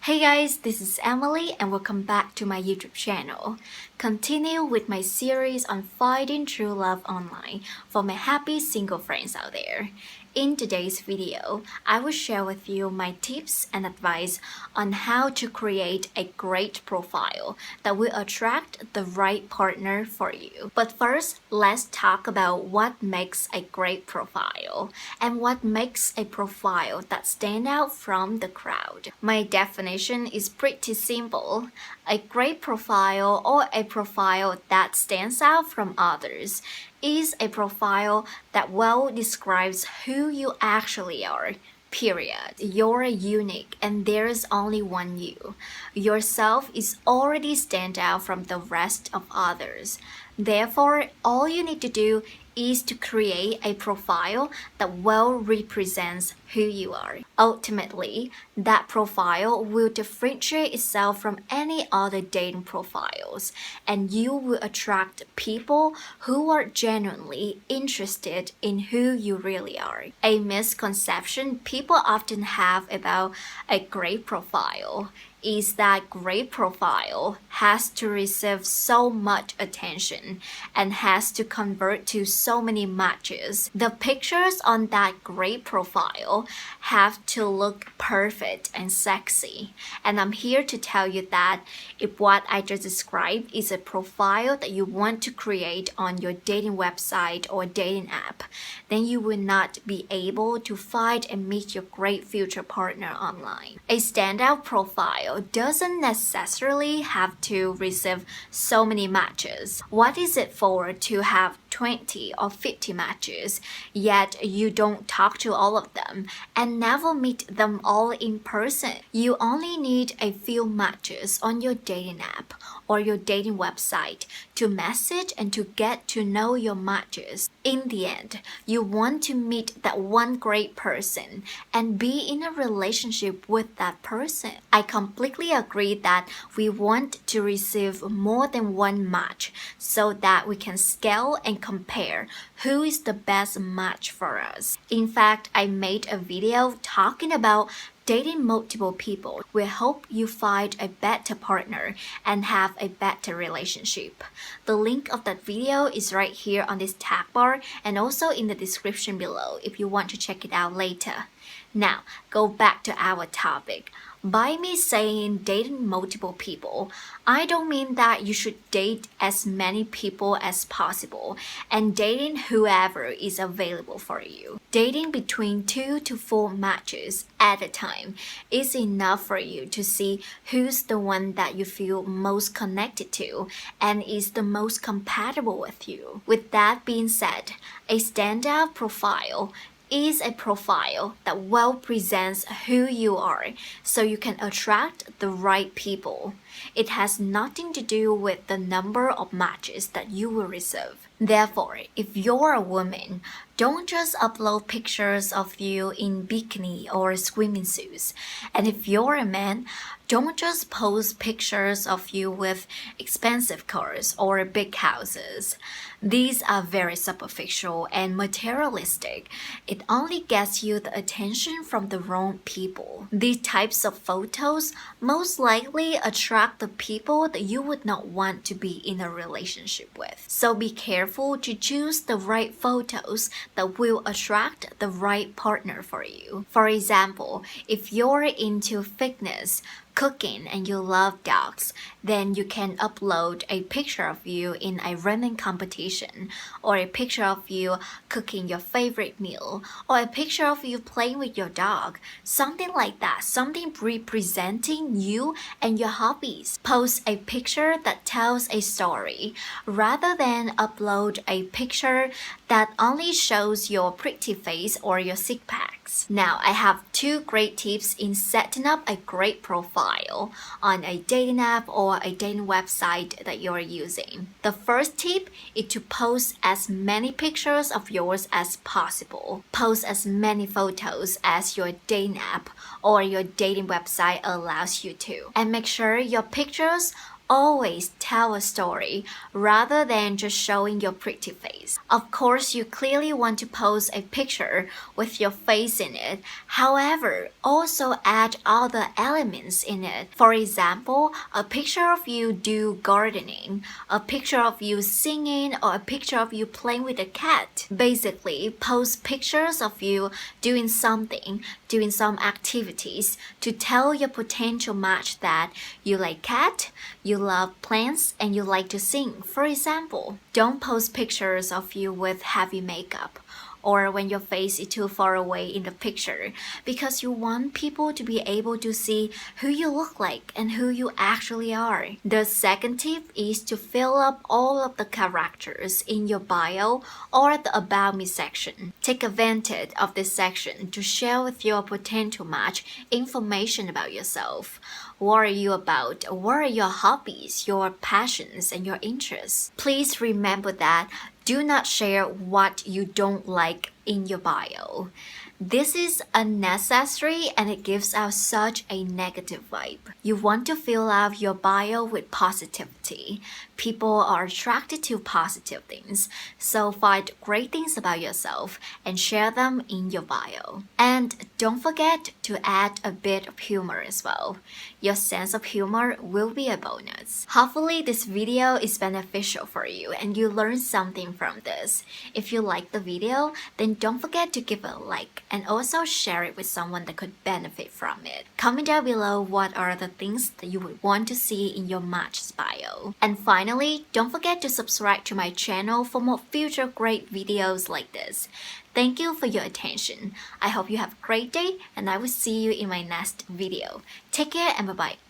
Hey guys, this is Emily and welcome back to my YouTube channel. Continue with my series on finding true love online for my happy single friends out there. In today's video, I will share with you my tips and advice on how to create a great profile that will attract the right partner for you. But first, let's talk about what makes a great profile and what makes a profile that stands out from the crowd. My definition is pretty simple. A great profile or a profile that stands out from others is a profile that well describes who you actually are. Period. You're unique and there's only one you. Yourself is already stand out from the rest of others. Therefore, all you need to do is to create a profile that well represents who you are. Ultimately, that profile will differentiate itself from any other dating profiles, and you will attract people who are genuinely interested in who you really are. A misconception people often have about a great profile is that great profile has to receive so much attention and has to convert to so many matches. The pictures on that great profile have to look perfect and sexy. And I'm here to tell you that if what I just described is a profile that you want to create on your dating website or dating app, then you will not be able to find and meet your great future partner online. A standout profile doesn't necessarily have to receive so many matches. What is it for to have 20 or 50 matches, yet you don't talk to all of them and never meet them all in person? You only need a few matches on your dating app or your dating website to message and to get to know your matches. In the end, you want to meet that one great person and be in a relationship with that person. I completely agree that we want to receive more than one match so that we can scale and compare who is the best match for us. In fact, I made a video talking about dating multiple people will help you find a better partner and have a better relationship. The link of that video is right here on this tag bar and also in the description below if you want to check it out later. Now, go back to our topic. By me saying dating multiple people, I don't mean that you should date as many people as possible and dating whoever is available for you. Dating between 2 to 4 matches at a time is enough for you to see who's the one that you feel most connected to and is the most compatible with you. With that being said, a standout profile is a profile that well presents who you are so you can attract the right people. It has nothing to do with the number of matches that you will receive. Therefore, if you're a woman, don't just upload pictures of you in bikini or swimming suits. And if you're a man, don't just post pictures of you with expensive cars or big houses. These are very superficial and materialistic. It only gets you the attention from the wrong people. These types of photos most likely attract the people that you would not want to be in a relationship with. So be careful to choose the right photos that will attract the right partner for you. For example, if you're into fitness, cooking and you love dogs, then you can upload a picture of you in a running competition, or a picture of you cooking your favorite meal, or a picture of you playing with your dog. Something like that, something representing you and your hobbies. Post a picture that tells a story rather than upload a picture that only shows your pretty face or your six packs. Now, I have 2 great tips in setting up a great profile on a dating app or a dating website that you're using. The first tip is to post as many pictures of yours as possible. Post as many photos as your dating app or your dating website allows you to. And make sure your pictures always tell a story rather than just showing your pretty face. Of course, you clearly want to post a picture with your face in it. However, also add other elements in it. For example, a picture of you do gardening, a picture of you singing, or a picture of you playing with a cat. Basically, post pictures of you doing something, doing some activities to tell your potential match that you like cat, you love plants, and you like to sing. For example, don't post pictures of you with heavy makeup or when your face is too far away in the picture, because you want people to be able to see who you look like and who you actually are. The second tip is to fill up all of the characters in your bio or the About Me section. Take advantage of this section to share with your potential match information about yourself. What are you about? What are your hobbies, your passions, and your interests? Please remember that do not share what you don't like in your bio. This is unnecessary and it gives out such a negative vibe. You want to fill out your bio with positivity. People are attracted to positive things, so find great things about yourself and share them in your bio. And don't forget to add a bit of humor as well. Your sense of humor will be a bonus. Hopefully this video is beneficial for you and you learned something from this. If you like the video, then don't forget to give it a like and also share it with someone that could benefit from it. Comment down below what are the things that you would want to see in your match's bio. And finally, don't forget to subscribe to my channel for more future great videos like this. Thank you for your attention. I hope you have a great day and I will see you in my next video. Take care and bye-bye.